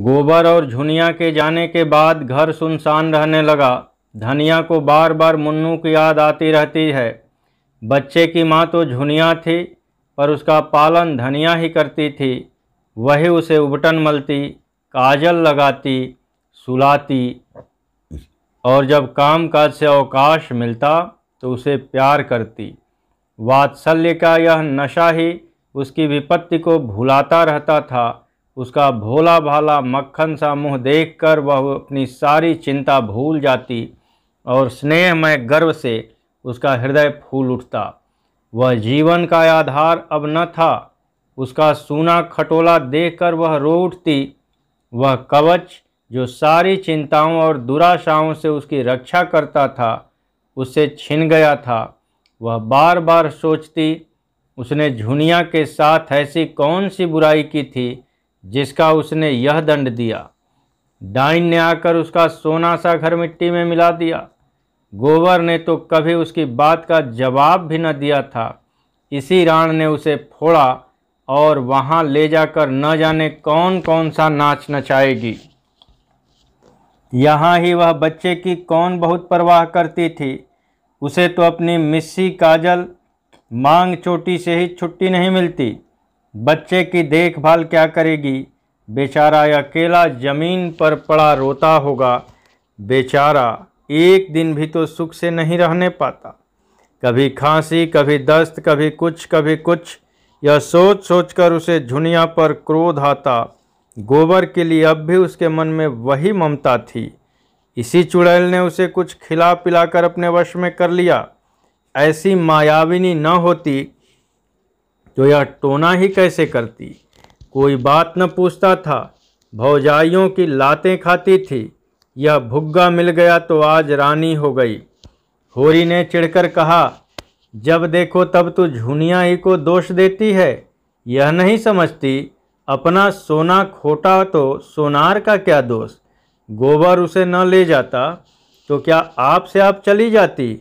गोबर और झुनिया के जाने के बाद घर सुनसान रहने लगा। धनिया को बार बार मुन्नू की याद आती रहती है। बच्चे की माँ तो झुनिया थी, पर उसका पालन धनिया ही करती थी। वही उसे उबटन मलती, काजल लगाती, सुलाती और जब काम काज से अवकाश मिलता तो उसे प्यार करती। वात्सल्य का यह नशा ही उसकी विपत्ति को भुलाता रहता था। उसका भोला भाला मक्खन सा मुँह देखकर वह अपनी सारी चिंता भूल जाती और स्नेहमय गर्व से उसका हृदय फूल उठता। वह जीवन का आधार अब न था। उसका सूना खटोला देखकर वह रो उठती। वह कवच जो सारी चिंताओं और दुराशाओं से उसकी रक्षा करता था, उससे छिन गया था। वह बार बार सोचती, उसने झुनिया के साथ ऐसी कौन सी बुराई की थी जिसका उसने यह दंड दिया। डाइन ने आकर उसका सोना सा घर मिट्टी में मिला दिया। गोबर ने तो कभी उसकी बात का जवाब भी न दिया था। इसी राण ने उसे फोड़ा और वहाँ ले जाकर न जाने कौन कौन सा नाच नचाएगी। यहाँ ही वह बच्चे की कौन बहुत परवाह करती थी। उसे तो अपनी मिस्सी काजल मांग चोटी से ही छुट्टी नहीं मिलती। बच्चे की देखभाल क्या करेगी? बेचारा अकेला जमीन पर पड़ा रोता होगा। बेचारा एक दिन भी तो सुख से नहीं रहने पाता। कभी खांसी, कभी दस्त, कभी कुछ। यह सोच सोचकर उसे झुनिया पर क्रोध आता। गोबर के लिए अब भी उसके मन में वही ममता थी। इसी चुड़ैल ने उसे कुछ खिला पिलाकर अपने वश में कर लिया। ऐसी मायाविनी न होती तो यह टोना ही कैसे करती? कोई बात न पूछता था। भौजाइयों की लातें खाती थी। यह भुग्गा मिल गया तो आज रानी हो गई। होरी ने चिढ़कर कहा, जब देखो तब तू झुनिया ही को दोष देती है। यह नहीं समझती अपना सोना खोटा तो सोनार का क्या दोष? गोबर उसे न ले जाता तो क्या आप से आप चली जाती?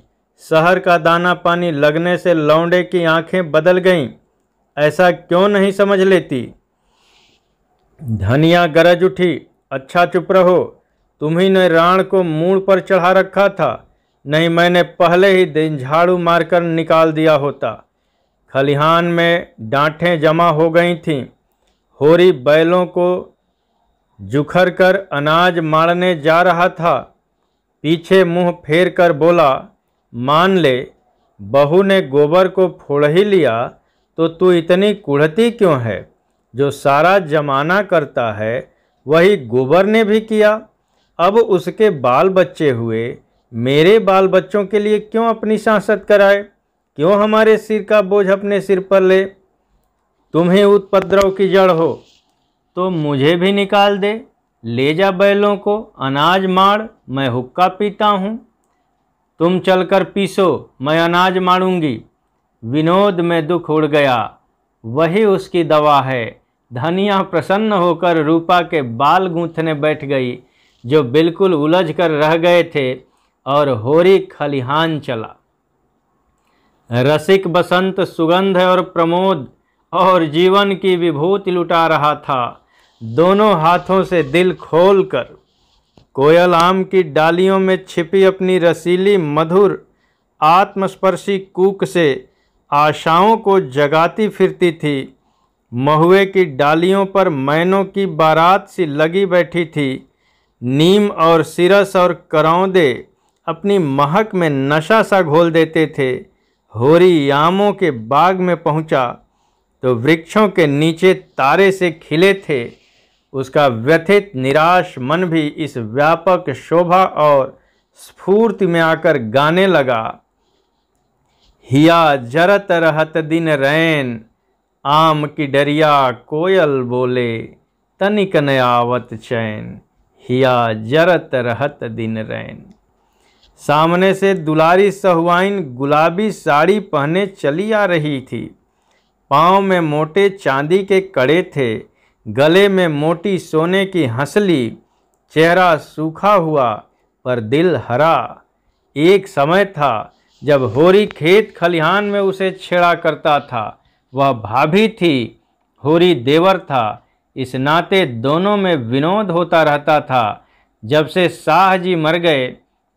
शहर का दाना पानी लगने से लौंडे की आंखें बदल गईं। ऐसा क्यों नहीं समझ लेती? धनिया गरज उठी, अच्छा चुप रहो। तुम्ही ने राण को मूड़ पर चढ़ा रखा था, नहीं मैंने पहले ही दिन झाड़ू मारकर निकाल दिया होता। खलिहान में डांठें जमा हो गई थीं। होरी बैलों को जुखर कर अनाज मारने जा रहा था। पीछे मुंह फेर कर बोला, मान ले बहू ने गोबर को फोड़ ही लिया तो तू इतनी कुढ़ती क्यों है? जो सारा जमाना करता है वही गोबर ने भी किया। अब उसके बाल बच्चे हुए, मेरे बाल बच्चों के लिए क्यों अपनी सांसत कराए? क्यों हमारे सिर का बोझ अपने सिर पर ले? तुम ही उपद्रव की जड़ हो तो मुझे भी निकाल दे। ले जा बैलों को, अनाज माड़, मैं हुक्का पीता हूँ। तुम चलकर पीसो, मैं अनाज मारूंगी। विनोद में दुख उड़ गया, वही उसकी दवा है। धनिया प्रसन्न होकर रूपा के बाल गूंथने बैठ गई, जो बिल्कुल उलझ कर रह गए थे, और होरी खलिहान चला। रसिक बसंत सुगंध और प्रमोद और जीवन की विभूति लुटा रहा था, दोनों हाथों से दिल खोलकर। कोयल आम की डालियों में छिपी अपनी रसीली मधुर आत्मस्पर्शी कूक से आशाओं को जगाती फिरती थी। महुए की डालियों पर मैनों की बारात सी लगी बैठी थी। नीम और सिरस और करौंदे अपनी महक में नशा सा घोल देते थे। होरी आमों के बाग में पहुंचा तो वृक्षों के नीचे तारे से खिले थे। उसका व्यथित निराश मन भी इस व्यापक शोभा और स्फूर्ति में आकर गाने लगा, हिया जरत रहत दिन रैन, आम की डरिया कोयल बोले, तनिक न आवत चैन, हिया जरत रहत दिन रैन। सामने से दुलारी सहुआइन गुलाबी साड़ी पहने चली आ रही थी। पाँव में मोटे चांदी के कड़े थे, गले में मोटी सोने की हंसली। चेहरा सूखा हुआ पर दिल हरा। एक समय था जब होरी खेत खलिहान में उसे छेड़ा करता था। वह भाभी थी, होरी देवर था। इस नाते दोनों में विनोद होता रहता था। जब से शाह जी मर गए,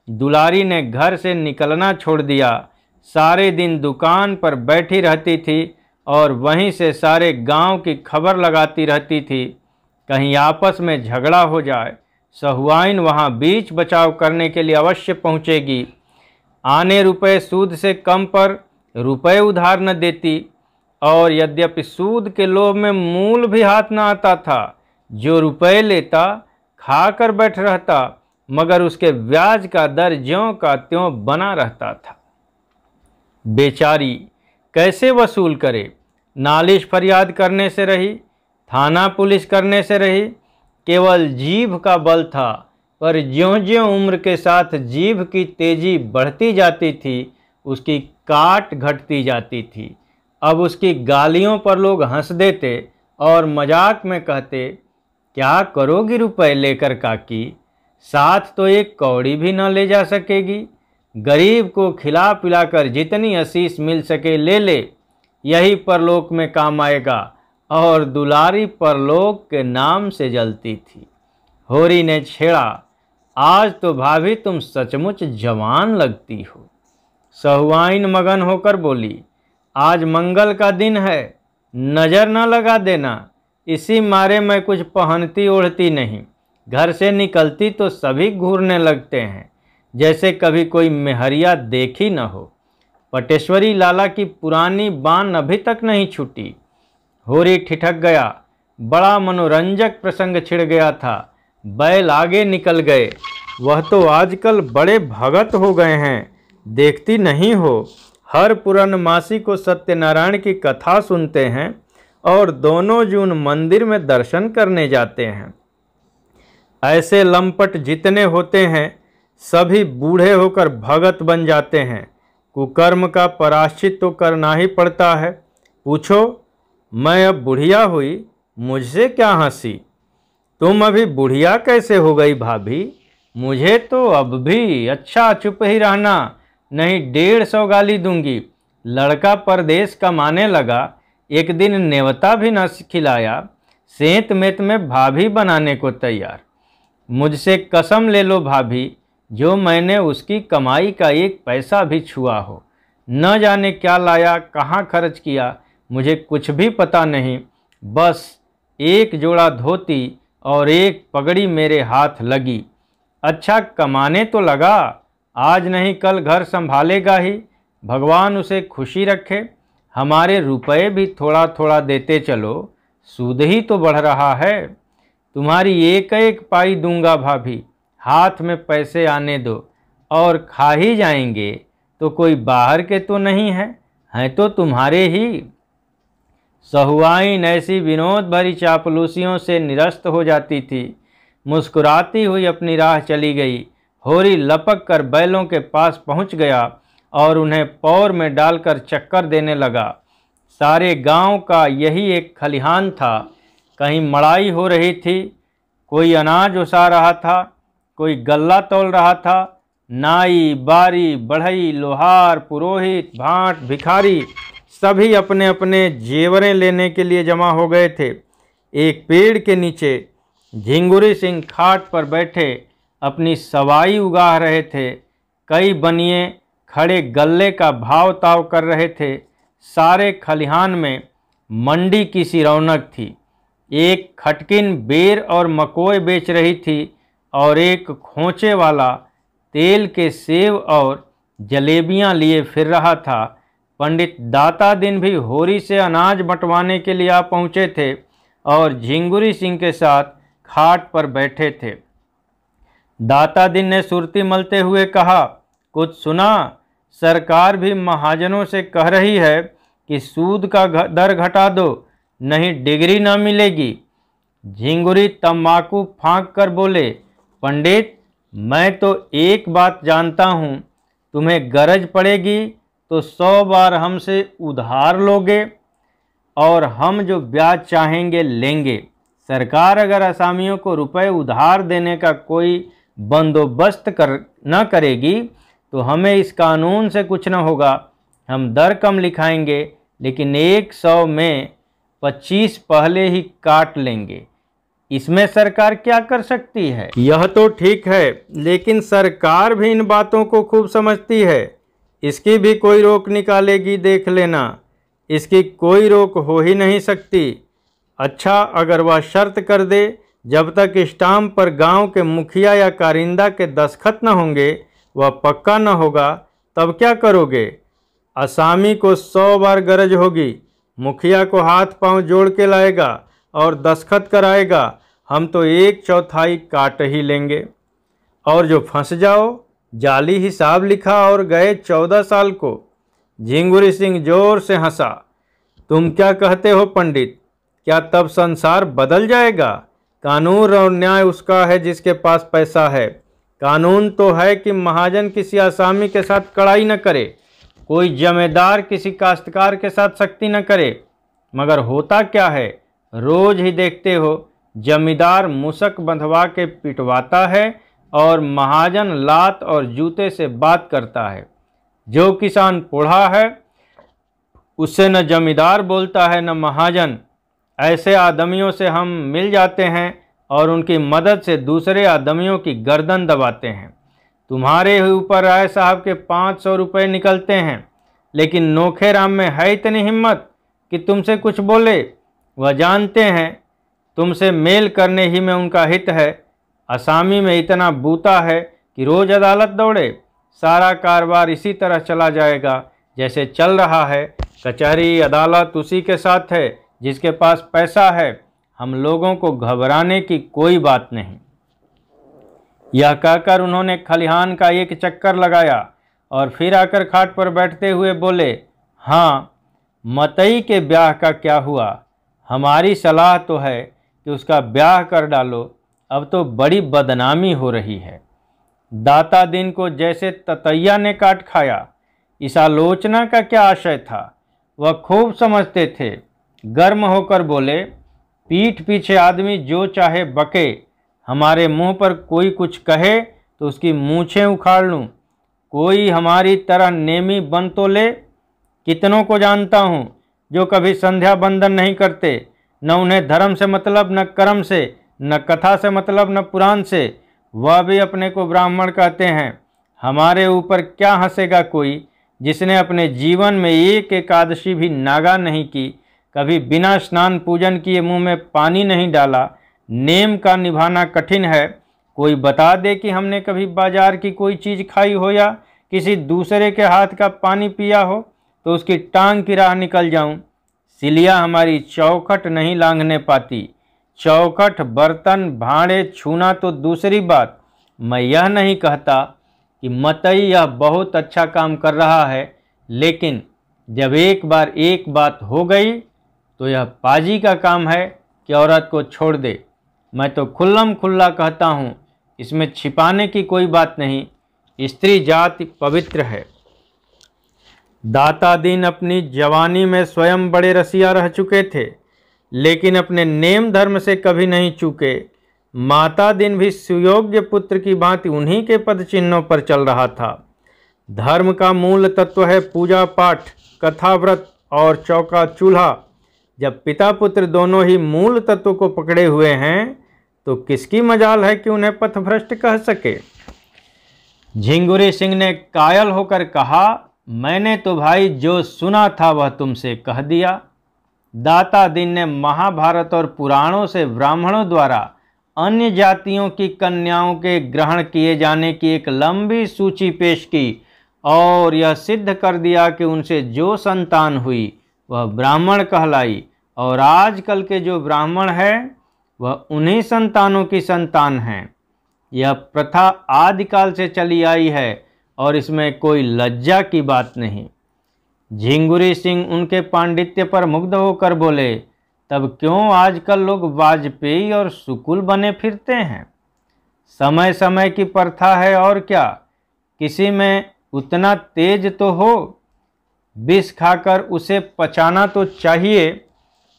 दुलारी ने घर से निकलना छोड़ दिया। सारे दिन दुकान पर बैठी रहती थी और वहीं से सारे गांव की खबर लगाती रहती थी। कहीं आपस में झगड़ा हो जाए, सहुआइन वहां बीच बचाव करने के लिए अवश्य पहुंचेगी। आने रुपए सूद से कम पर रुपए उधार न देती, और यद्यपि सूद के लोभ में मूल भी हाथ न आता था। जो रुपए लेता खा कर बैठ रहता, मगर उसके ब्याज का दर ज्यों का त्यों बना रहता था। बेचारी कैसे वसूल करे? नालिश फरियाद करने से रही, थाना पुलिस करने से रही। केवल जीभ का बल था, पर ज्यों-ज्यों उम्र के साथ जीभ की तेजी बढ़ती जाती थी, उसकी काट घटती जाती थी। अब उसकी गालियों पर लोग हंस देते और मजाक में कहते, क्या करोगी रुपए लेकर काकी? साथ तो एक कौड़ी भी न ले जा सकेगी। गरीब को खिला पिलाकर जितनी आशीष मिल सके ले ले, यही परलोक में काम आएगा। और दुलारी परलोक के नाम से जलती थी। होरी ने छेड़ा, आज तो भाभी तुम सचमुच जवान लगती हो। सहुआइन मगन होकर बोली, आज मंगल का दिन है, नज़र न लगा देना। इसी मारे मैं कुछ पहनती ओढ़ती नहीं। घर से निकलती तो सभी घूरने लगते हैं, जैसे कभी कोई मेहरिया देखी न हो। पटेश्वरी लाला की पुरानी बान अभी तक नहीं छूटी। होरी ठिठक गया। बड़ा मनोरंजक प्रसंग छिड़ गया था। बैल आगे निकल गए। वह तो आजकल बड़े भगत हो गए हैं, देखती नहीं हो। हर पूर्णमासी को सत्यनारायण की कथा सुनते हैं और दोनों जून मंदिर में दर्शन करने जाते हैं। ऐसे लंपट जितने होते हैं, सभी बूढ़े होकर भगत बन जाते हैं। कुकर्म का प्रायश्चित तो करना ही पड़ता है। पूछो, मैं अब बुढ़िया हुई, मुझसे क्या हंसी? तुम अभी बुढ़िया कैसे हो गई भाभी? मुझे तो अब भी अच्छा चुप ही रहना, नहीं 150 गाली दूंगी। लड़का परदेश कमाने लगा, एक दिन नेवता भी न खिलाया, सेंत मेत में भाभी बनाने को तैयार। मुझसे कसम ले लो भाभी, जो मैंने उसकी कमाई का एक पैसा भी छुआ हो। न जाने क्या लाया, कहाँ खर्च किया, मुझे कुछ भी पता नहीं। बस एक जोड़ा धोती और एक पगड़ी मेरे हाथ लगी। अच्छा कमाने तो लगा, आज नहीं कल घर संभालेगा ही। भगवान उसे खुशी रखे। हमारे रुपए भी थोड़ा थोड़ा देते चलो, सूद ही तो बढ़ रहा है। तुम्हारी एक एक पाई दूंगा भाभी, हाथ में पैसे आने दो। और खा ही जाएंगे तो कोई बाहर के तो नहीं हैं तो तुम्हारे ही। सहुआइन ऐसी विनोद भरी चापलूसियों से निरस्त हो जाती थी। मुस्कुराती हुई अपनी राह चली गई। होरी लपक कर बैलों के पास पहुंच गया और उन्हें पौर में डालकर चक्कर देने लगा। सारे गांव का यही एक खलिहान था। कहीं मड़ाई हो रही थी, कोई अनाज उसा रहा था, कोई गल्ला तौल रहा था। नाई, बारी, बढ़ई, लोहार, पुरोहित, भाट, भिखारी सभी अपने अपने जेवरें लेने के लिए जमा हो गए थे। एक पेड़ के नीचे झिंगुरी सिंह खाट पर बैठे अपनी सवाई उगा रहे थे। कई बनिए खड़े गल्ले का भाव ताव कर रहे थे। सारे खलिहान में मंडी की सी रौनक थी। एक खटकिन बेर और मकोए बेच रही थी और एक खोंचे वाला तेल के सेव और जलेबियां लिए फिर रहा था। पंडित दाता दिन भी होरी से अनाज बंटवाने के लिए आ पहुँचे थे और झिंगुरी सिंह के साथ खाट पर बैठे थे। दाता दिन ने सुरती मलते हुए कहा, कुछ सुना? सरकार भी महाजनों से कह रही है कि सूद का दर घटा दो, नहीं डिग्री न मिलेगी। झिंगुरी तम्बाकू फाँक कर बोले, पंडित मैं तो एक बात जानता हूँ, तुम्हें गरज पड़ेगी तो 100 बार हमसे उधार लोगे और हम जो ब्याज चाहेंगे लेंगे। सरकार अगर असामियों को रुपए उधार देने का कोई बंदोबस्त न करेगी तो हमें इस कानून से कुछ न होगा। हम दर कम लिखाएंगे, लेकिन 100 में 25 पहले ही काट लेंगे। इसमें सरकार क्या कर सकती है? यह तो ठीक है, लेकिन सरकार भी इन बातों को खूब समझती है। इसकी भी कोई रोक निकालेगी, देख लेना। इसकी कोई रोक हो ही नहीं सकती। अच्छा, अगर वह शर्त कर दे, जब तक स्टाम्प पर गांव के मुखिया या कारिंदा के दस्तखत न होंगे वह पक्का न होगा, तब क्या करोगे? असामी को 100 बार गरज होगी, मुखिया को हाथ पांव जोड़ के लाएगा और दस्तखत कराएगा। हम तो 1/4 काट ही लेंगे। और जो फंस जाओ, जाली हिसाब लिखा और गए 14 साल को। झिंगुरी सिंह जोर से हंसा। तुम क्या कहते हो पंडित? क्या तब संसार बदल जाएगा? कानून और न्याय उसका है जिसके पास पैसा है। कानून तो है कि महाजन किसी आसामी के साथ कड़ाई न करे, कोई जमींदार किसी काश्तकार के साथ सख्ती न करे। मगर होता क्या है, रोज ही देखते हो, जमींदार मुसक बंधवा के पिटवाता है और महाजन लात और जूते से बात करता है। जो किसान बूढ़ा है उससे न जमींदार बोलता है न महाजन। ऐसे आदमियों से हम मिल जाते हैं और उनकी मदद से दूसरे आदमियों की गर्दन दबाते हैं। तुम्हारे ऊपर राय साहब के 500 रुपये निकलते हैं, लेकिन नोखे राम में है इतनी हिम्मत कि तुमसे कुछ बोले। वह जानते हैं तुमसे मेल करने ही में उनका हित है। असामी में इतना बूता है कि रोज अदालत दौड़े। सारा कारोबार इसी तरह चला जाएगा जैसे चल रहा है। कचहरी अदालत उसी के साथ है जिसके पास पैसा है। हम लोगों को घबराने की कोई बात नहीं। यह कहकर उन्होंने खलिहान का एक चक्कर लगाया और फिर आकर खाट पर बैठते हुए बोले, हाँ, मतई के ब्याह का क्या हुआ? हमारी सलाह तो है कि उसका ब्याह कर डालो। अब तो बड़ी बदनामी हो रही है। दाता दिन को जैसे ततैया ने काट खाया। इस आलोचना का क्या आशय था? वह खूब समझते थे। गर्म होकर बोले, पीठ पीछे आदमी जो चाहे बके, हमारे मुंह पर कोई कुछ कहे तो उसकी मूछें उखाड़ लूं। कोई हमारी तरह नेमी बन तो ले। कितनों को जानता हूं जो कभी संध्या बंदन नहीं करते। न उन्हें धर्म से मतलब, न कर्म से, न कथा से मतलब, न पुराण से। वह भी अपने को ब्राह्मण कहते हैं। हमारे ऊपर क्या हंसेगा कोई जिसने अपने जीवन में एक एकादशी भी नागा नहीं की, कभी बिना स्नान पूजन किए मुंह में पानी नहीं डाला। नेम का निभाना कठिन है। कोई बता दे कि हमने कभी बाजार की कोई चीज़ खाई हो या किसी दूसरे के हाथ का पानी पिया हो तो उसकी टांग की राह निकल जाऊं। सिलिया हमारी चौखट नहीं लांघने पाती। चौखट, बर्तन, भांडे छूना तो दूसरी बात। मैं यह नहीं कहता कि मतई यह बहुत अच्छा काम कर रहा है, लेकिन जब एक बार एक बात हो गई तो यह पाजी का काम है कि औरत को छोड़ दे। मैं तो खुल्लम खुल्ला कहता हूँ, इसमें छिपाने की कोई बात नहीं। स्त्री जाति पवित्र है। दाता दीन अपनी जवानी में स्वयं बड़े रसिया रह चुके थे, लेकिन अपने नेम धर्म से कभी नहीं चूके। माता दिन भी सुयोग्य पुत्र की भांति उन्हीं के पद चिन्हों पर चल रहा था। धर्म का मूल तत्व है पूजा पाठ, कथा व्रत और चौका चूल्हा। जब पिता पुत्र दोनों ही मूल तत्व को पकड़े हुए हैं तो किसकी मजाल है कि उन्हें पथभ्रष्ट कह सके। झिंगुरी सिंह ने कायल होकर कहा, मैंने तो भाई जो सुना था वह तुमसे कह दिया। दाता दिन ने महाभारत और पुराणों से ब्राह्मणों द्वारा अन्य जातियों की कन्याओं के ग्रहण किए जाने की एक लंबी सूची पेश की और यह सिद्ध कर दिया कि उनसे जो संतान हुई वह ब्राह्मण कहलाई और आजकल के जो ब्राह्मण है वह उन्हीं संतानों की संतान हैं। यह प्रथा आदिकाल से चली आई है और इसमें कोई लज्जा की बात नहीं। झिंगुरी सिंह उनके पांडित्य पर मुग्ध होकर बोले, तब क्यों आजकल लोग वाजपेयी और सुकुल बने फिरते हैं? समय समय की प्रथा है और क्या। किसी में उतना तेज तो हो, विष खाकर उसे पचाना तो चाहिए।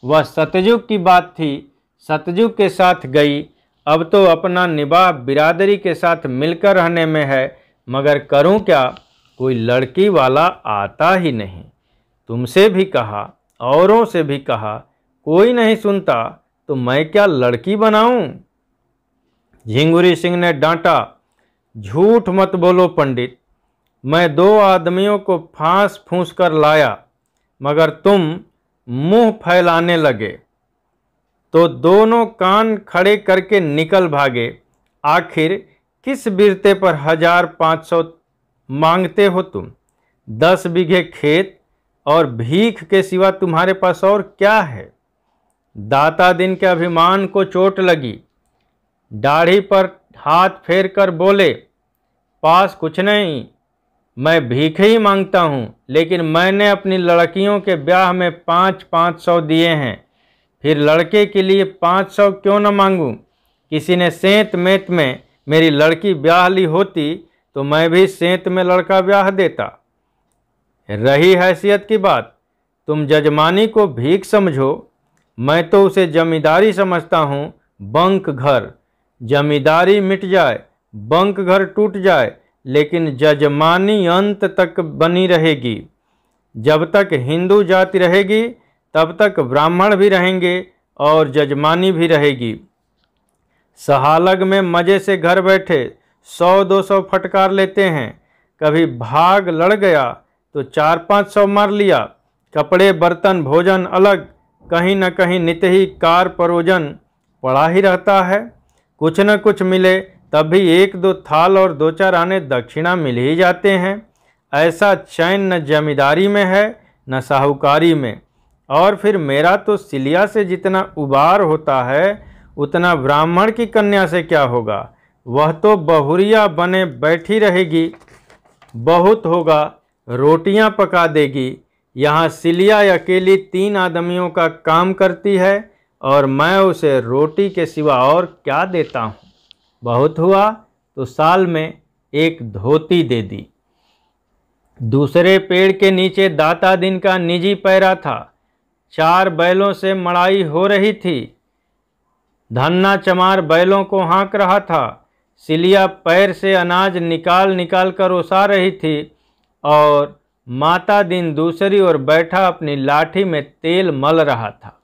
वह सतयुग की बात थी, सतयुग के साथ गई। अब तो अपना निबाह बिरादरी के साथ मिलकर रहने में है, मगर करूं क्या, कोई लड़की वाला आता ही नहीं। तुमसे भी कहा, औरों से भी कहा, कोई नहीं सुनता। तो मैं क्या लड़की बनाऊं? झिंगुरी सिंह ने डांटा, झूठ मत बोलो पंडित, मैं 2 आदमियों को फांस फूंस कर लाया, मगर तुम मुंह फैलाने लगे तो दोनों कान खड़े करके निकल भागे। आखिर किस बिरते पर 1500 मांगते हो तुम? 10 बीघे खेत और भीख के सिवा तुम्हारे पास और क्या है? दाता दिन के अभिमान को चोट लगी। दाढ़ी पर हाथ फेर कर बोले, पास कुछ नहीं, मैं भीख ही मांगता हूँ, लेकिन मैंने अपनी लड़कियों के ब्याह में 500 दिए हैं, फिर लड़के के लिए 500 क्यों न मांगूं? किसी ने सेंत मेत में मेरी लड़की ब्याह ली होती तो मैं भी सेंत में लड़का ब्याह देता। रही हैसियत की बात, तुम जजमानी को भीख समझो, मैं तो उसे जमींदारी समझता हूँ। बंक घर, जमींदारी मिट जाए, बंक घर टूट जाए, लेकिन जजमानी अंत तक बनी रहेगी। जब तक हिंदू जाति रहेगी तब तक ब्राह्मण भी रहेंगे और जजमानी भी रहेगी। सहालग में मज़े से घर बैठे 100-200 फटकार लेते हैं, कभी भाग लड़ गया तो 400-500 मार लिया। कपड़े बर्तन भोजन अलग, कहीं न कहीं नित्य ही कार परोजन पड़ा ही रहता है। कुछ न कुछ मिले तब भी 1-2 थाल और 2-4 आने दक्षिणा मिल ही जाते हैं। ऐसा चैन न जमींदारी में है न साहूकारी में। और फिर मेरा तो सिलिया से जितना उबार होता है उतना ब्राह्मण की कन्या से क्या होगा? वह तो बहुरिया बने बैठी रहेगी, बहुत होगा रोटियां पका देगी। यहाँ सिलिया अकेली 3 आदमियों का काम करती है और मैं उसे रोटी के सिवा और क्या देता हूँ? बहुत हुआ तो साल में 1 धोती दे दी। दूसरे पेड़ के नीचे दाता दिन का निजी पैरा था। 4 बैलों से मड़ाई हो रही थी। धन्ना चमार बैलों को हाँक रहा था। सिलिया पैर से अनाज निकाल निकाल कर ओसा रही थी और माता दिन दूसरी ओर बैठा अपनी लाठी में तेल मल रहा था।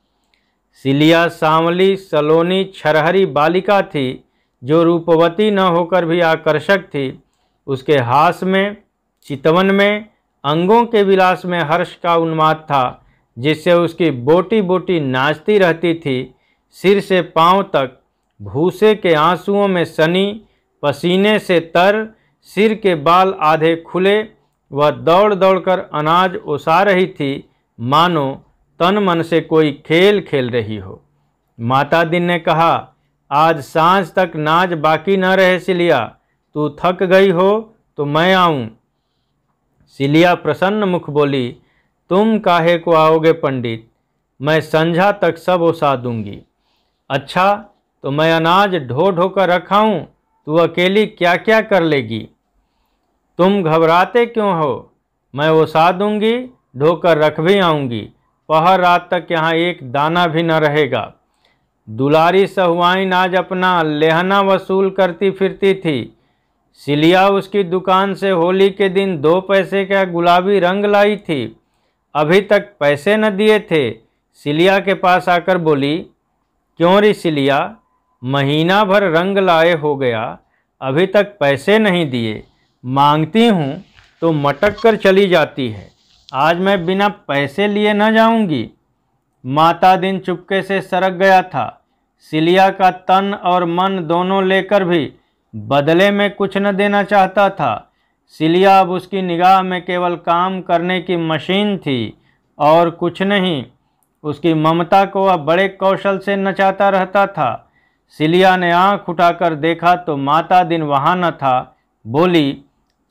सिलिया सांवली सलोनी छरहरी बालिका थी जो रूपवती न होकर भी आकर्षक थी। उसके हास में, चितवन में, अंगों के विलास में हर्ष का उन्माद था, जिससे उसकी बोटी बोटी नाचती रहती थी। सिर से पांव तक भूसे के आंसुओं में सनी, पसीने से तर, सिर के बाल आधे खुले, वह दौड़ दौड़ कर अनाज ओसा रही थी, मानो तन मन से कोई खेल खेल रही हो। माता दिन ने कहा, आज सांझ तक नाच बाकी न रहे सिलिया, तू थक गई हो तो मैं आऊं। सिलिया प्रसन्न मुख बोली, तुम काहे को आओगे पंडित, मैं संझा तक सब ओसा दूंगी। अच्छा तो मैं अनाज ढो ढो कर रखाऊं, तू अकेली क्या क्या कर लेगी? तुम घबराते क्यों हो? मैं ओसा दूंगी, ढोकर रख भी आऊंगी। पहर रात तक यहाँ एक दाना भी न रहेगा। दुलारी सहुआइन आज अपना लेहना वसूल करती फिरती थी। सिलिया उसकी दुकान से होली के दिन 2 पैसे का गुलाबी रंग लाई थी। अभी तक पैसे न दिए थे। सिलिया के पास आकर बोली, क्यों री सिलिया, महीना भर रंग लाए हो गया, अभी तक पैसे नहीं दिए। मांगती हूँ तो मटक कर चली जाती है। आज मैं बिना पैसे लिए न जाऊंगी। माता दिन चुपके से सरक गया था। सिलिया का तन और मन दोनों लेकर भी बदले में कुछ न देना चाहता था। सिलिया अब उसकी निगाह में केवल काम करने की मशीन थी और कुछ नहीं। उसकी ममता को अब बड़े कौशल से नचाता रहता था। सिलिया ने आंख उठाकर देखा तो माता दिन वहाँ न था। बोली,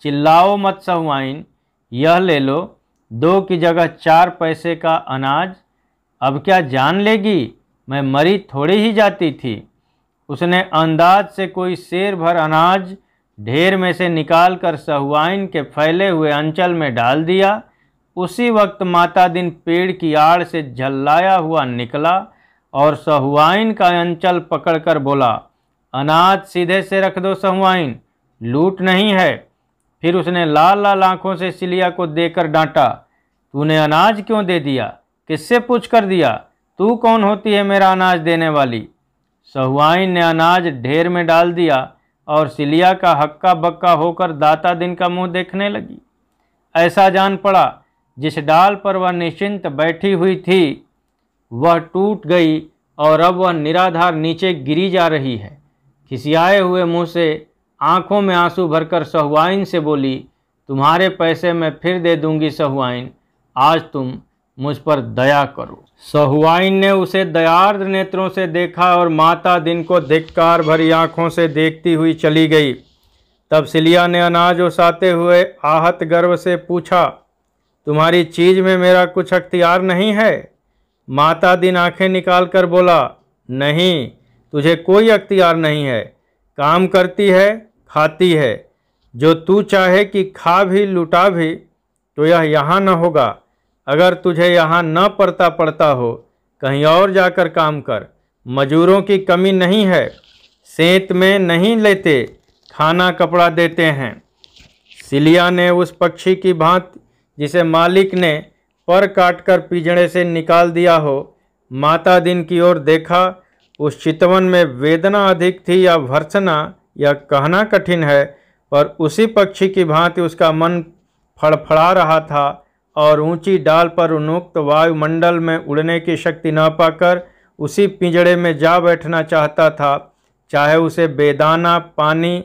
चिल्लाओ मत सहुआइन, यह ले लो, 2 की जगह 4 पैसे का अनाज। अब क्या जान लेगी, मैं मरी थोड़ी ही जाती थी। उसने अंदाज से कोई सेर भर अनाज ढेर में से निकालकर सहुआइन के फैले हुए अंचल में डाल दिया। उसी वक्त माता दिन पेड़ की आड़ से झल्लाया हुआ निकला और सहुआइन का अंचल पकड़कर बोला, अनाज सीधे से रख दो सहुआइन, लूट नहीं है। फिर उसने लाल लाल आंखों से सिलिया को देकर डांटा, तूने अनाज क्यों दे दिया? किससे पूछ कर दिया? तू कौन होती है मेरा अनाज देने वाली? सहुआइन ने अनाज ढेर में डाल दिया और सिलिया का हक्का बक्का होकर दाता दिन का मुंह देखने लगी। ऐसा जान पड़ा जिस डाल पर वह निश्चिंत बैठी हुई थी वह टूट गई और अब वह निराधार नीचे गिरी जा रही है। खिसियाए हुए मुंह से आंखों में आंसू भरकर सहुआइन से बोली, तुम्हारे पैसे मैं फिर दे दूंगी सहुआइन, आज तुम मुझ पर दया करो। सहुआइन ने उसे दयार्द नेत्रों से देखा और माता दिन को धिक्कार भरी आंखों से देखती हुई चली गई। तब सिलिया ने अनाज ओसाते हुए आहत गर्व से पूछा, तुम्हारी चीज में मेरा कुछ अख्तियार नहीं है? माता दिन आंखें निकालकर बोला, नहीं, तुझे कोई अख्तियार नहीं है। काम करती है, खाती है, जो तू चाहे कि खा भी लुटा भी, तो यह यहाँ न होगा। अगर तुझे यहाँ न पड़ता हो, कहीं और जाकर काम कर। मजूरों की कमी नहीं है, सेंत में नहीं लेते, खाना कपड़ा देते हैं। सिलिया ने उस पक्षी की भांति जिसे मालिक ने पर काटकर पिंजड़े से निकाल दिया हो, माता दिन की ओर देखा। उस चितवन में वेदना अधिक थी या भर्त्सना, यह कहना कठिन है, पर उसी पक्षी की भांति उसका मन फड़फड़ा रहा था और ऊंची डाल पर उन्मुक्त वायुमंडल में उड़ने की शक्ति न पाकर उसी पिंजड़े में जा बैठना चाहता था, चाहे उसे बेदाना पानी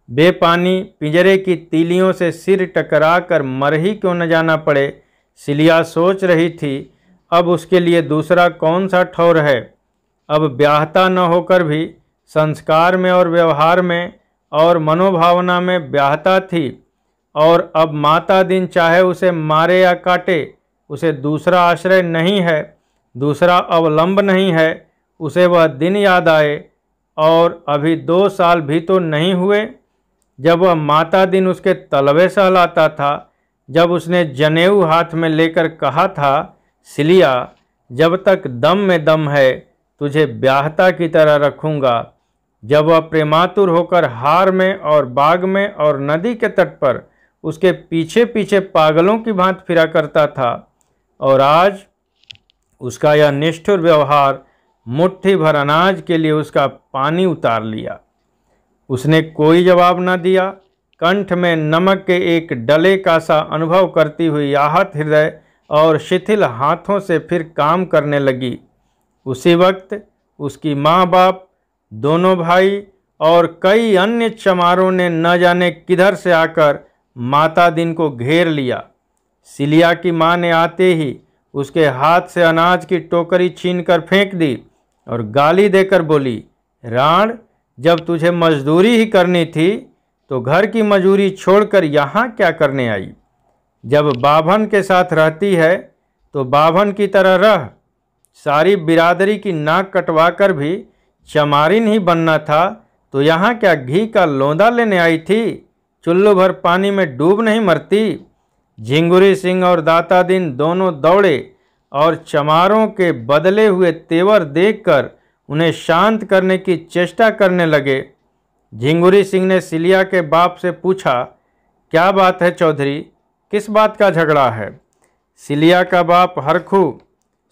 बेपानी पिंजरे की तीलियों से सिर टकरा कर मर ही क्यों न जाना पड़े। सिलिया सोच रही थी, अब उसके लिए दूसरा कौन सा ठौर है। अब ब्याहता न होकर भी संस्कार में और व्यवहार में और मनोभावना में ब्याहता थी, और अब माता दिन चाहे उसे मारे या काटे, उसे दूसरा आश्रय नहीं है, दूसरा अवलंब नहीं है। उसे वह दिन याद आए, और अभी 2 साल भी तो नहीं हुए जब वह माता दिन उसके तलवे सहलाता था, जब उसने जनेऊ हाथ में लेकर कहा था, सिलिया, जब तक दम में दम है तुझे ब्याहता की तरह रखूँगा। जब वह प्रेमातुर होकर हार में और बाग में और नदी के तट पर उसके पीछे पीछे पागलों की भांति फिरा करता था, और आज उसका यह निष्ठुर व्यवहार मुट्ठी भर अनाज के लिए उसका पानी उतार लिया। उसने कोई जवाब न दिया। कंठ में नमक के एक डले का सा अनुभव करती हुई आहत हृदय और शिथिल हाथों से फिर काम करने लगी। उसी वक्त उसकी माँ बाप, दोनों भाई और कई अन्य चमारों ने न जाने किधर से आकर माता दिन को घेर लिया। सिलिया की माँ ने आते ही उसके हाथ से अनाज की टोकरी छीनकर फेंक दी और गाली देकर बोली, राण, जब तुझे मजदूरी ही करनी थी तो घर की मजूरी छोड़कर यहाँ क्या करने आई? जब बाभन के साथ रहती है तो बाभन की तरह रह। सारी बिरादरी की नाक कटवा कर भी चमारिन ही बनना था तो यहाँ क्या घी का लोंदा लेने आई थी? चुल्लू भर पानी में डूब नहीं मरती। झिंगुरी सिंह और दाता दिन दोनों दौड़े और चमारों के बदले हुए तेवर देखकर उन्हें शांत करने की चेष्टा करने लगे। झिंगुरी सिंह ने सिलिया के बाप से पूछा, क्या बात है चौधरी, किस बात का झगड़ा है? सिलिया का बाप हरखू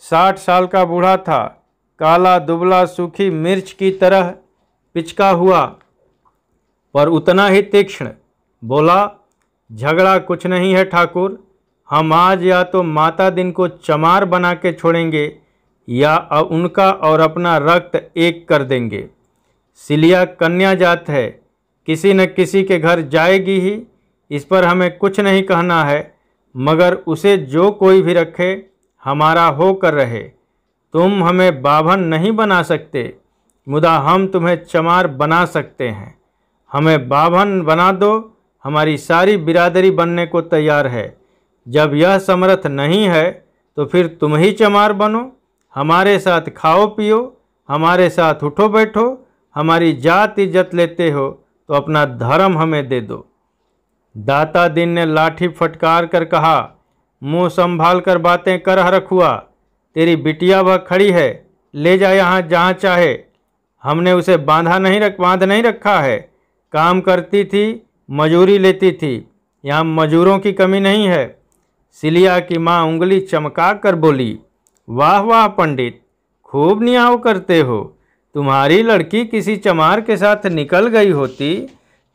60 साल का बूढ़ा था, काला दुबला सूखी मिर्च की तरह पिचका हुआ पर उतना ही तीक्ष्ण। बोला, झगड़ा कुछ नहीं है ठाकुर, हम आज या तो माता दिन को चमार बना के छोड़ेंगे या उनका और अपना रक्त एक कर देंगे। सिलिया कन्या जात है, किसी न किसी के घर जाएगी ही, इस पर हमें कुछ नहीं कहना है, मगर उसे जो कोई भी रखे हमारा हो कर रहे। तुम हमें बाभन नहीं बना सकते, मुदा हम तुम्हें चमार बना सकते हैं। हमें बाभन बना दो, हमारी सारी बिरादरी बनने को तैयार है। जब यह समर्थ नहीं है तो फिर तुम ही चमार बनो, हमारे साथ खाओ पियो, हमारे साथ उठो बैठो, हमारी जात इज्जत लेते हो तो अपना धर्म हमें दे दो। दाता दिन ने लाठी फटकार कर कहा, मुंह संभाल कर बातें कर हरखुआ, तेरी बिटिया वह खड़ी है, ले जा यहाँ जहाँ चाहे। हमने उसे बांध नहीं रखा है, काम करती थी, मजूरी लेती थी, यहाँ मजूरों की कमी नहीं है। सिलिया की माँ उंगली चमका कर बोली, वाह वाह पंडित, खूब नियाव करते हो। तुम्हारी लड़की किसी चमार के साथ निकल गई होती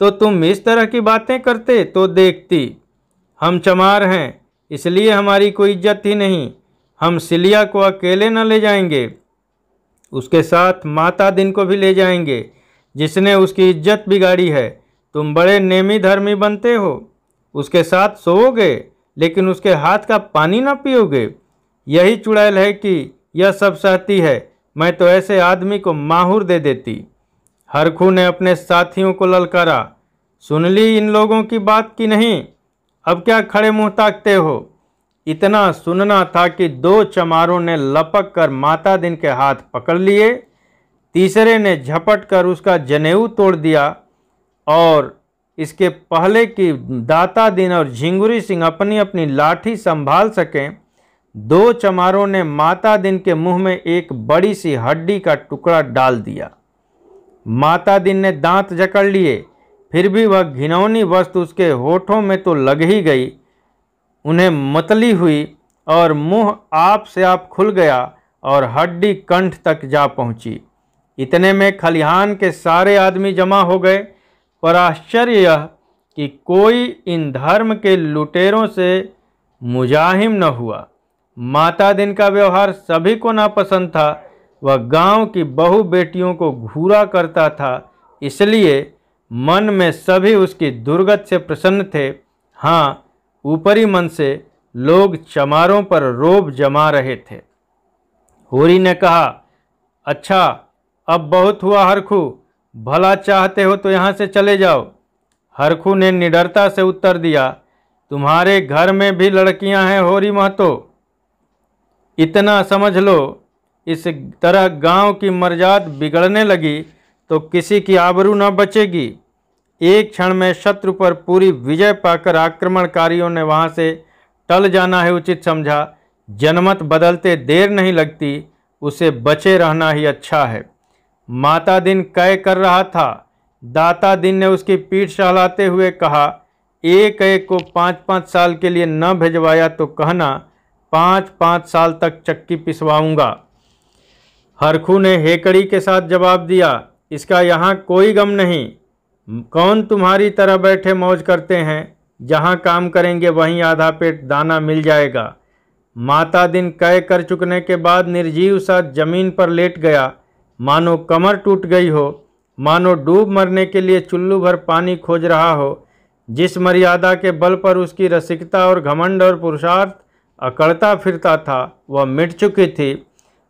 तो तुम इस तरह की बातें करते तो देखती। हम चमार हैं इसलिए हमारी कोई इज्जत ही नहीं। हम सिलिया को अकेले न ले जाएंगे, उसके साथ माता दिन को भी ले जाएंगे जिसने उसकी इज्जत बिगाड़ी है। तुम बड़े नेमी धर्मी बनते हो, उसके साथ सोओगे लेकिन उसके हाथ का पानी ना पियोगे। यही चुड़ैल है कि यह सब सहती है। मैं तो ऐसे आदमी को माहूर दे देती। हरखू ने अपने साथियों को ललकारा, सुन ली इन लोगों की बात की नहीं? अब क्या खड़े मुंह ताकते हो? इतना सुनना था कि दो चमारों ने लपक कर माता दिन के हाथ पकड़ लिए, तीसरे ने झपट कर उसका जनेऊ तोड़ दिया और इसके पहले कि दाता दिन और झिंगुरी सिंह अपनी अपनी लाठी संभाल सकें, दो चमारों ने माता दिन के मुंह में एक बड़ी सी हड्डी का टुकड़ा डाल दिया। माता दिन ने दांत जकड़ लिए, फिर भी वह घिनौनी वस्तु उसके होठों में तो लग ही गई। उन्हें मतली हुई और मुंह आप से आप खुल गया और हड्डी कंठ तक जा पहुंची। इतने में खलिहान के सारे आदमी जमा हो गए। पर आश्चर्य यह कि कोई इन धर्म के लुटेरों से मुजाहिम न हुआ। माता दिन का व्यवहार सभी को नापसंद था। वह गांव की बहू बेटियों को घूरा करता था, इसलिए मन में सभी उसकी दुर्गत से प्रसन्न थे। हाँ, ऊपरी मन से लोग चमारों पर रोब जमा रहे थे। होरी ने कहा, अच्छा अब बहुत हुआ हरखू, भला चाहते हो तो यहाँ से चले जाओ। हरखू ने निडरता से उत्तर दिया, तुम्हारे घर में भी लड़कियां हैं होरी महतो। इतना समझ लो, इस तरह गांव की मर्यादा बिगड़ने लगी तो किसी की आबरू न बचेगी। एक क्षण में शत्रु पर पूरी विजय पाकर आक्रमणकारियों ने वहां से टल जाना है उचित समझा। जनमत बदलते देर नहीं लगती, उसे बचे रहना ही अच्छा है। माता दिन कै कर रहा था। दाता दिन ने उसकी पीठ सहलाते हुए कहा, एक एक को 5-5 साल के लिए न भिजवाया तो कहना 5-5 साल तक चक्की पिसवाऊंगा। हरखू ने हेकड़ी के साथ जवाब दिया, इसका यहाँ कोई गम नहीं। कौन तुम्हारी तरह बैठे मौज करते हैं? जहाँ काम करेंगे वहीं आधा पेट दाना मिल जाएगा। माता दिन कै कर चुकने के बाद निर्जीव सा जमीन पर लेट गया, मानो कमर टूट गई हो, मानो डूब मरने के लिए चुल्लू भर पानी खोज रहा हो। जिस मर्यादा के बल पर उसकी रसिकता और घमंड और पुरुषार्थ अकड़ता फिरता था वह मिट चुकी थी।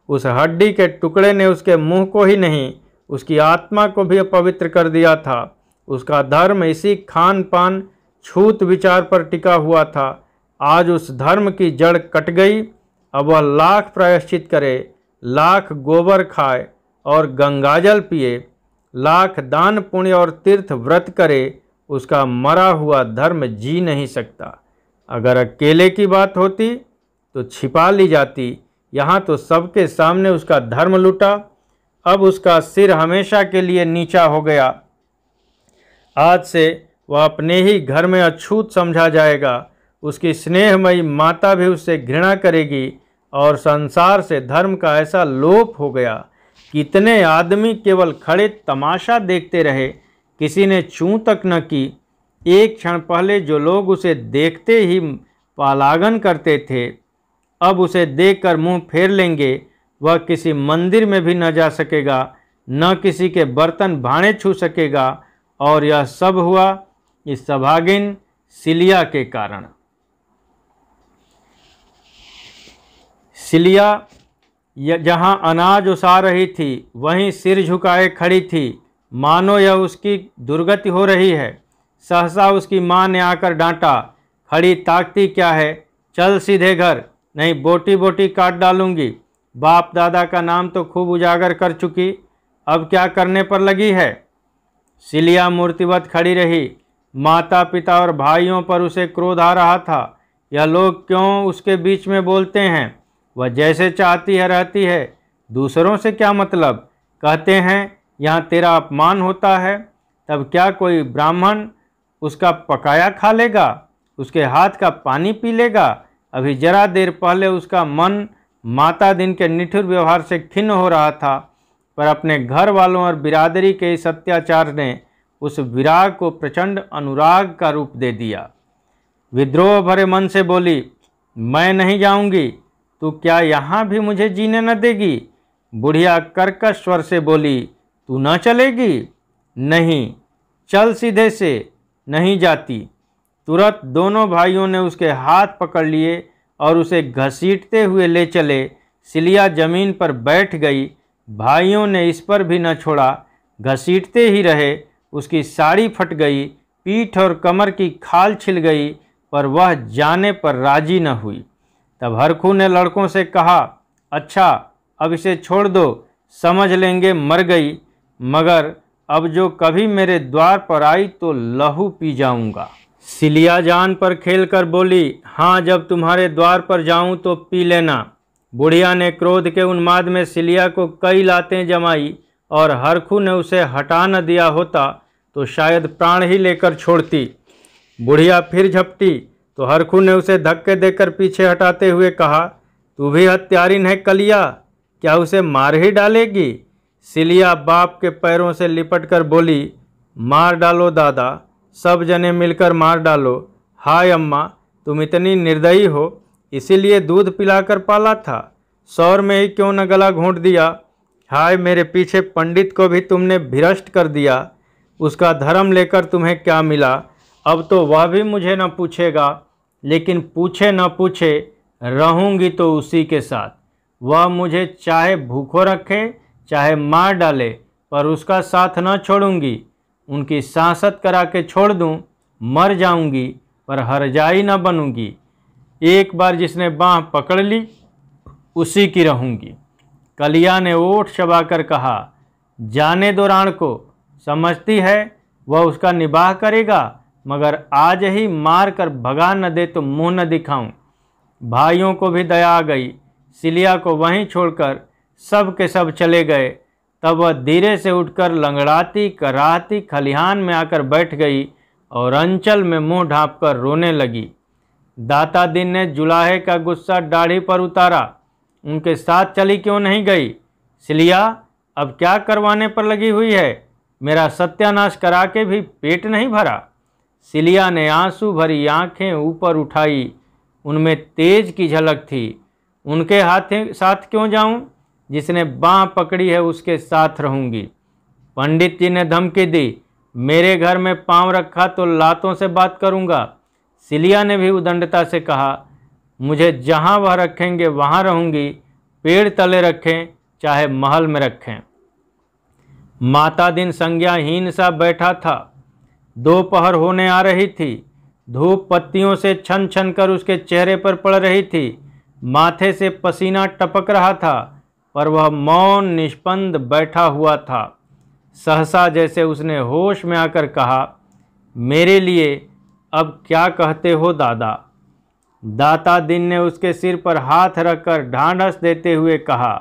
उस हड्डी के टुकड़े ने उसके मुंह को ही नहीं, उसकी आत्मा को भी अपवित्र कर दिया था। उसका धर्म इसी खान पान छूत विचार पर टिका हुआ था। आज उस धर्म की जड़ कट गई। अब वह लाख प्रायश्चित करे, लाख गोबर खाए और गंगाजल पिए, लाख दान पुण्य और तीर्थ व्रत करे, उसका मरा हुआ धर्म जी नहीं सकता। अगर अकेले की बात होती तो छिपा ली जाती, यहाँ तो सबके सामने उसका धर्म लुटा। अब उसका सिर हमेशा के लिए नीचा हो गया। आज से वह अपने ही घर में अछूत समझा जाएगा। उसकी स्नेहमयी माता भी उससे घृणा करेगी और संसार से धर्म का ऐसा लोप हो गया। कितने आदमी केवल खड़े तमाशा देखते रहे, किसी ने चूं तक न की। एक क्षण पहले जो लोग उसे देखते ही पालागन करते थे, अब उसे देखकर मुंह फेर लेंगे। वह किसी मंदिर में भी न जा सकेगा, न किसी के बर्तन भांडे छू सकेगा। और यह सब हुआ इस सभागिन सिलिया के कारण। सिलिया जहाँ अनाज उसा रही थी वहीं सिर झुकाए खड़ी थी, मानो यह उसकी दुर्गति हो रही है। सहसा उसकी माँ ने आकर डांटा, खड़ी ताकती क्या है, चल सीधे घर, नहीं बोटी बोटी काट डालूंगी। बाप दादा का नाम तो खूब उजागर कर चुकी, अब क्या करने पर लगी है। सिलिया मूर्तिवत खड़ी रही। माता पिता और भाइयों पर उसे क्रोध आ रहा था। यह लोग क्यों उसके बीच में बोलते हैं? वह जैसे चाहती है रहती है, दूसरों से क्या मतलब। कहते हैं यहाँ तेरा अपमान होता है, तब क्या कोई ब्राह्मण उसका पकाया खा लेगा, उसके हाथ का पानी पी लेगा? अभी जरा देर पहले उसका मन माता दिन के निठुर व्यवहार से खिन्न हो रहा था, पर अपने घर वालों और बिरादरी के इस अत्याचार ने उस विराग को प्रचंड अनुराग का रूप दे दिया। विद्रोह भरे मन से बोली, मैं नहीं जाऊंगी, तू क्या यहाँ भी मुझे जीने न देगी? बुढ़िया कर्कश स्वर से बोली, तू न चलेगी? नहीं, चल सीधे से, नहीं जाती। तुरंत दोनों भाइयों ने उसके हाथ पकड़ लिए और उसे घसीटते हुए ले चले। सिलिया जमीन पर बैठ गई। भाइयों ने इस पर भी न छोड़ा, घसीटते ही रहे। उसकी साड़ी फट गई, पीठ और कमर की खाल छिल गई, पर वह जाने पर राजी न हुई। तब हरखू ने लड़कों से कहा, अच्छा अब इसे छोड़ दो, समझ लेंगे मर गई, मगर अब जो कभी मेरे द्वार पर आई तो लहू पी जाऊंगा। सिलिया जान पर खेल कर बोली, हाँ जब तुम्हारे द्वार पर जाऊं तो पी लेना। बुढ़िया ने क्रोध के उन्माद में सिलिया को कई लातें जमाई और हरखू ने उसे हटा न दिया होता तो शायद प्राण ही लेकर छोड़ती। बुढ़िया फिर झपटी तो हरखू ने उसे धक्के देकर पीछे हटाते हुए कहा, तू भी हत्यारिन है कलिया, क्या उसे मार ही डालेगी? सिलिया बाप के पैरों से लिपट कर बोली, मार डालो दादा, सब जने मिलकर मार डालो। हाय अम्मा, तुम इतनी निर्दयी हो, इसीलिए दूध पिलाकर पाला था, सौर में ही क्यों न गला घोंट दिया? हाय मेरे पीछे पंडित को भी तुमने भ्रष्ट कर दिया, उसका धर्म लेकर तुम्हें क्या मिला? अब तो वह भी मुझे न पूछेगा, लेकिन पूछे न पूछे रहूँगी तो उसी के साथ। वह मुझे चाहे भूखों रखे चाहे मार डाले, पर उसका साथ न छोड़ूंगी। उनकी सांसत करा के छोड़ दूं, मर जाऊंगी, पर हरजाई न बनूंगी। एक बार जिसने बाँह पकड़ ली उसी की रहूंगी। कलिया ने ओठ चबाकर कहा, जाने दो राण को, समझती है वह उसका निबाह करेगा, मगर आज ही मार कर भगा न दे तो मुंह न दिखाऊं। भाइयों को भी दया आ गई। सिलिया को वहीं छोड़कर सब के सब चले गए। तब वह धीरे से उठकर लंगड़ाती कराहती खलिहान में आकर बैठ गई और अंचल में मुंह ढांपकर रोने लगी। दाता दिन ने जुलाहे का गुस्सा दाढ़ी पर उतारा, उनके साथ चली क्यों नहीं गई? सिलिया अब क्या करवाने पर लगी हुई है? मेरा सत्यानाश करा के भी पेट नहीं भरा। सिलिया ने आंसू भरी आंखें ऊपर उठाई, उनमें तेज की झलक थी। उनके साथ क्यों जाऊं? जिसने बाँह पकड़ी है उसके साथ रहूंगी। पंडित जी ने धमकी दी, मेरे घर में पांव रखा तो लातों से बात करूंगा। सिलिया ने भी उदंडता से कहा, मुझे जहां वह रखेंगे वहां रहूंगी, पेड़ तले रखें चाहे महल में रखें। माता दिन संज्ञाहीन सा बैठा था। दोपहर होने आ रही थी। धूप पत्तियों से छन छन कर उसके चेहरे पर पड़ रही थी। माथे से पसीना टपक रहा था, पर वह मौन निष्पंद बैठा हुआ था। सहसा जैसे उसने होश में आकर कहा, मेरे लिए अब क्या कहते हो दादा? दाता दिन ने उसके सिर पर हाथ रखकर ढांढस देते हुए कहा,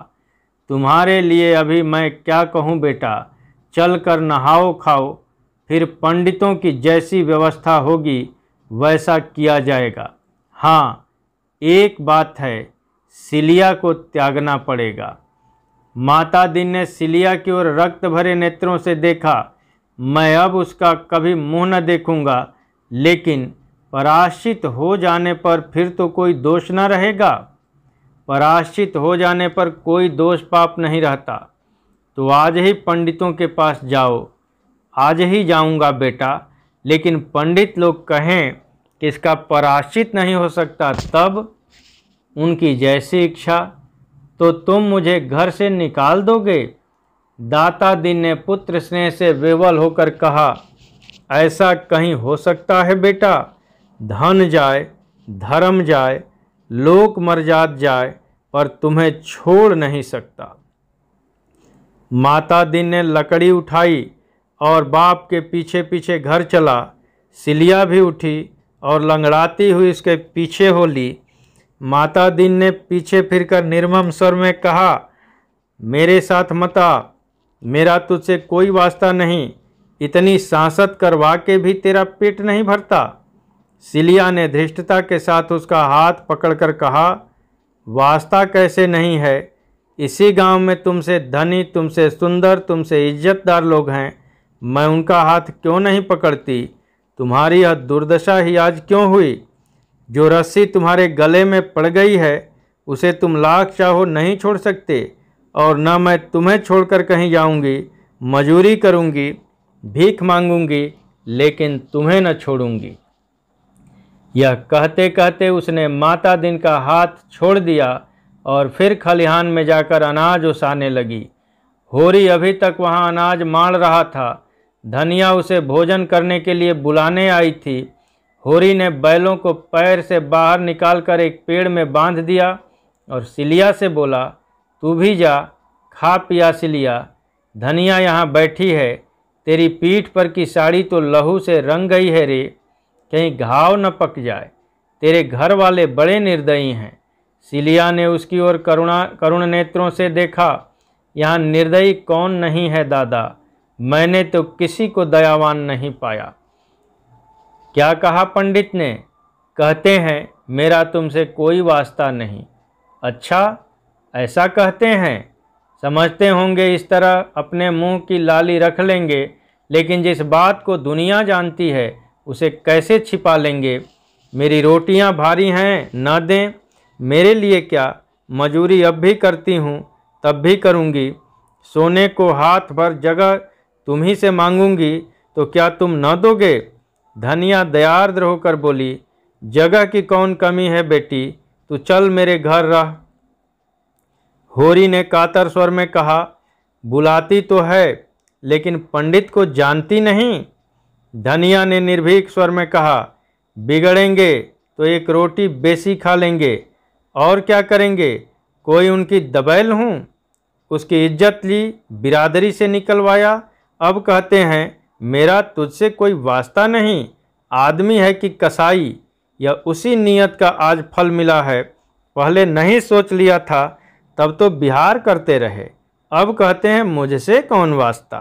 तुम्हारे लिए अभी मैं क्या कहूँ बेटा, चल कर नहाओ खाओ, फिर पंडितों की जैसी व्यवस्था होगी वैसा किया जाएगा। हाँ, एक बात है, सिलिया को त्यागना पड़ेगा। माता दिन ने सिलिया की ओर रक्त भरे नेत्रों से देखा। मैं अब उसका कभी मुंह न देखूंगा, लेकिन पराश्चित हो जाने पर फिर तो कोई दोष न रहेगा। पराश्चित हो जाने पर कोई दोष पाप नहीं रहता। तो आज ही पंडितों के पास जाओ। आज ही जाऊंगा बेटा, लेकिन पंडित लोग कहें कि इसका पराश्चित नहीं हो सकता, तब उनकी जैसी इच्छा। तो तुम मुझे घर से निकाल दोगे? दाता दिन ने पुत्र स्नेह से विवल होकर कहा, ऐसा कहीं हो सकता है बेटा? धन जाए, धर्म जाए, लोक मर्यादा जाए, पर तुम्हें छोड़ नहीं सकता। माता दिन ने लकड़ी उठाई और बाप के पीछे पीछे घर चला। सिलिया भी उठी और लंगड़ाती हुई उसके पीछे हो ली। माता दिन ने पीछे फिरकर निर्मम स्वर में कहा, मेरे साथ मत आ, मेरा तुझसे कोई वास्ता नहीं। इतनी सांसत करवा के भी तेरा पेट नहीं भरता। सिलिया ने धृष्टता के साथ उसका हाथ पकड़कर कहा, वास्ता कैसे नहीं है। इसी गांव में तुमसे धनी, तुमसे सुंदर, तुमसे इज्जतदार लोग हैं, मैं उनका हाथ क्यों नहीं पकड़ती। तुम्हारी यह दुर्दशा ही आज क्यों हुई। जो रस्सी तुम्हारे गले में पड़ गई है उसे तुम लाख चाहो नहीं छोड़ सकते, और न मैं तुम्हें छोड़कर कहीं जाऊंगी। मजूरी करूंगी, भीख मांगूंगी, लेकिन तुम्हें न छोड़ूंगी। यह कहते कहते उसने माता दिन का हाथ छोड़ दिया और फिर खलिहान में जाकर अनाज ओसाने लगी। होरी अभी तक वहाँ अनाज माड़ रहा था। धनिया उसे भोजन करने के लिए बुलाने आई थी। होरी ने बैलों को पैर से बाहर निकालकर एक पेड़ में बांध दिया और सिलिया से बोला, तू भी जा, खा पिया सिलिया। धनिया यहाँ बैठी है, तेरी पीठ पर की साड़ी तो लहू से रंग गई है रे, कहीं घाव न पक जाए। तेरे घर वाले बड़े निर्दयी हैं। सिलिया ने उसकी ओर करुण नेत्रों से देखा। यहाँ निर्दयी कौन नहीं है दादा, मैंने तो किसी को दयावान नहीं पाया। क्या कहा पंडित ने। कहते हैं मेरा तुमसे कोई वास्ता नहीं। अच्छा, ऐसा कहते हैं। समझते होंगे इस तरह अपने मुंह की लाली रख लेंगे, लेकिन जिस बात को दुनिया जानती है उसे कैसे छिपा लेंगे। मेरी रोटियां भारी हैं, न दें। मेरे लिए क्या, मजूरी अब भी करती हूँ, तब भी करूँगी। सोने को हाथ भर जगह तुम ही से मांगूंगी तो क्या तुम न दोगे। धनिया दयार्द्र होकर बोली, जगह की कौन कमी है बेटी, तू चल मेरे घर रह। होरी ने कातर स्वर में कहा, बुलाती तो है लेकिन पंडित को जानती नहीं। धनिया ने निर्भीक स्वर में कहा, बिगड़ेंगे तो एक रोटी बेसी खा लेंगे, और क्या करेंगे, कोई उनकी दबैल हूँ। उसकी इज्जत ली, बिरादरी से निकलवाया, अब कहते हैं मेरा तुझसे कोई वास्ता नहीं। आदमी है कि कसाई, या उसी नियत का आज फल मिला है। पहले नहीं सोच लिया था तब तो बिहार करते रहे, अब कहते हैं मुझसे कौन वास्ता।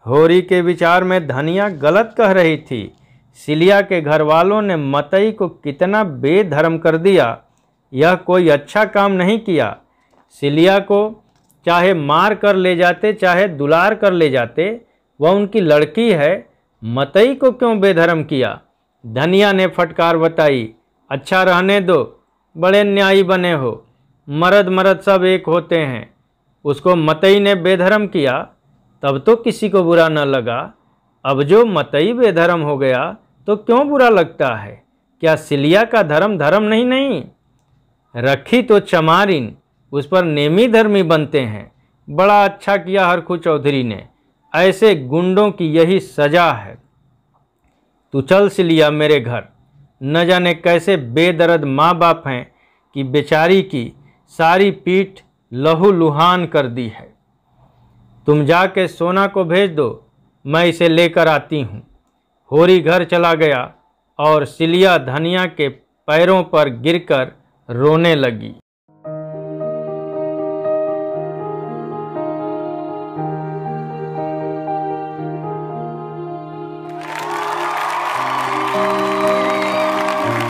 होरी के विचार में धनिया गलत कह रही थी। सिलिया के घर वालों ने मतई को कितना बेधर्म कर दिया। यह कोई अच्छा काम नहीं किया। सिलिया को चाहे मार कर ले जाते, चाहे दुलार कर ले जाते, वह उनकी लड़की है। मतई को क्यों बेधर्म किया। धनिया ने फटकार बताई, अच्छा रहने दो, बड़े न्यायी बने हो, मर्द मर्द सब एक होते हैं। उसको मतई ने बेधर्म किया तब तो किसी को बुरा न लगा, अब जो मतई बेधर्म हो गया तो क्यों बुरा लगता है। क्या सिलिया का धर्म धर्म नहीं। रखी तो चमारिन, उस पर नेमी धर्मी बनते हैं। बड़ा अच्छा किया हरखू चौधरी ने, ऐसे गुंडों की यही सजा है। तू चल सिलिया मेरे घर। न जाने कैसे बेदर्द माँ बाप हैं कि बेचारी की सारी पीठ लहू लुहान कर दी है। तुम जाके सोना को भेज दो, मैं इसे लेकर आती हूँ। होरी घर चला गया और सिलिया धनिया के पैरों पर गिरकर रोने लगी।